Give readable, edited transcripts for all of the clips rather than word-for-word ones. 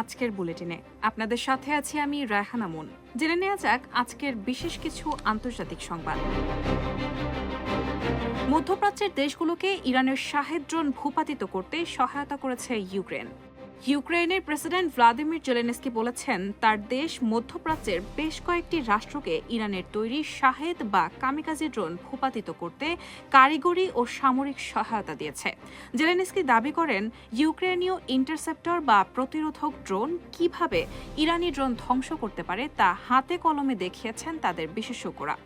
আজকের বুলেটিনে আপনাদের সাথে আছি আমি রায়হানা মুন। জেনে নেওয়া যাক আজকের বিশেষ কিছু আন্তর্জাতিক সংবাদ। মধ্যপ্রাচ্যের দেশগুলোকে ইরানের শাহেদ ড্রোন ভূপাতিত করতে সহায়তা করেছে ইউক্রেন। ইউক্রেনের প্রেসিডেন্ট ভ্লাদিমির জেলেনস্কি বলেছেন তার দেশ মধ্যপ্রাচ্যের বেশ কয়েকটি রাষ্ট্রকে ইরানের তৈরি শাহেদ বা কামিকাজি ড্রোন ভূপাতিত করতে কারিগরি ও সামরিক সহায়তা দিয়েছে। জেলেনস্কি দাবি করেন ইউক্রেনীয় ইন্টারসেপ্টর বা প্রতিরোধক ড্রোন কিভাবে ইরানি ড্রোন ধ্বংস করতে পারে তা হাতে কলমে দেখিয়েছেন তাদের বিশেষজ্ঞরা।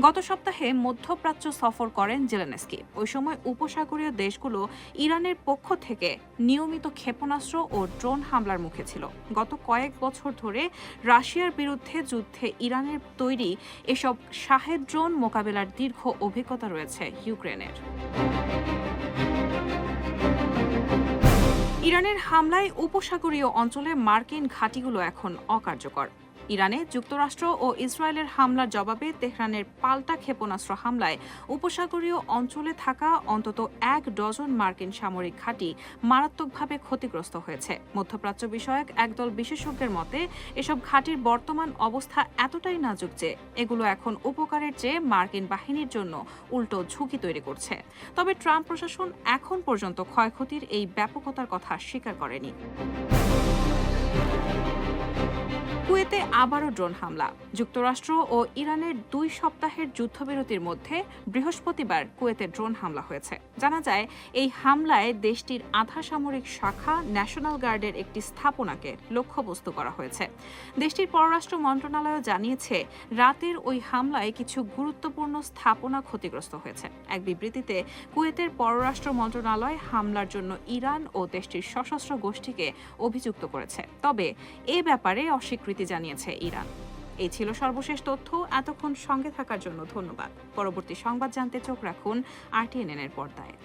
গত সপ্তাহে মধ্যপ্রাচ্য সফর করেন জেলেনস্কি। ওই সময় উপসাগরীয় দেশগুলো ইরানের পক্ষ থেকে নিয়মিত ক্ষেপণাস্ত্র ও ড্রোন হামলার মুখে ছিল। গত কয়েক বছর ধরে রাশিয়ার বিরুদ্ধে যুদ্ধে ইরানের তৈরি এসব শাহেদ ড্রোন মোকাবেলার দীর্ঘ অভিজ্ঞতা রয়েছে ইউক্রেনের। ইরানের হামলায় উপসাগরীয় অঞ্চলে মার্কিন ঘাঁটিগুলো এখন অকার্যকর। ইরানে যুক্তরাষ্ট্র ও ইসরায়েলের হামলার জবাবে তেহরানের পাল্টা ক্ষেপণাস্ত্র হামলায় উপসাগরীয় অঞ্চলে থাকা অন্তত ১ ডজন মার্কিন সামরিক ঘাঁটি মারাত্মকভাবে ক্ষতিগ্রস্ত হয়েছে। মধ্যপ্রাচ্য বিষয়ক একদল বিশেষজ্ঞের মতে এসব ঘাঁটির বর্তমান অবস্থা এতটাই নাজুক যে এগুলো এখন উপকারের চেয়ে মার্কিন বাহিনীর জন্য উল্টো ঝুঁকি তৈরি করছে। তবে ট্রাম্প প্রশাসন এখন পর্যন্ত ক্ষয়ক্ষতির এই ব্যাপকতার কথা স্বীকার করেনি। কুয়েতে আবারও ড্রোন হামলা। যুক্তরাষ্ট্র ও ইরানের ২ সপ্তাহের যুদ্ধবিরতির মধ্যে বৃহস্পতিবার কুয়েতে ড্রোন হামলা হয়েছে। জানা যায় এই হামলায় দেশটির আধা সামরিক শাখা ন্যাশনাল গার্ডের একটি স্থাপনাকে লক্ষ্যবস্তু করা হয়েছে। দেশটির পররাষ্ট্র মন্ত্রণালয় জানিয়েছে রাতের ওই হামলায় কিছু গুরুত্বপূর্ণ স্থাপনা ক্ষতিগ্রস্ত হয়েছে। এক বিবৃতিতে কুয়েতের পররাষ্ট্র মন্ত্রণালয় হামলার জন্য ইরান ও দেশটির সশস্ত্র গোষ্ঠীকে অভিযুক্ত করেছে। তবে এ ব্যাপারে অস্বীকৃতি জানিয়েছে ইরান। এই ছিল সর্বশেষ তথ্য। এতক্ষণ সঙ্গে থাকার জন্য ধন্যবাদ। পরবর্তী সংবাদ জানতে চোখ রাখুন RTNN এর পর্দায়।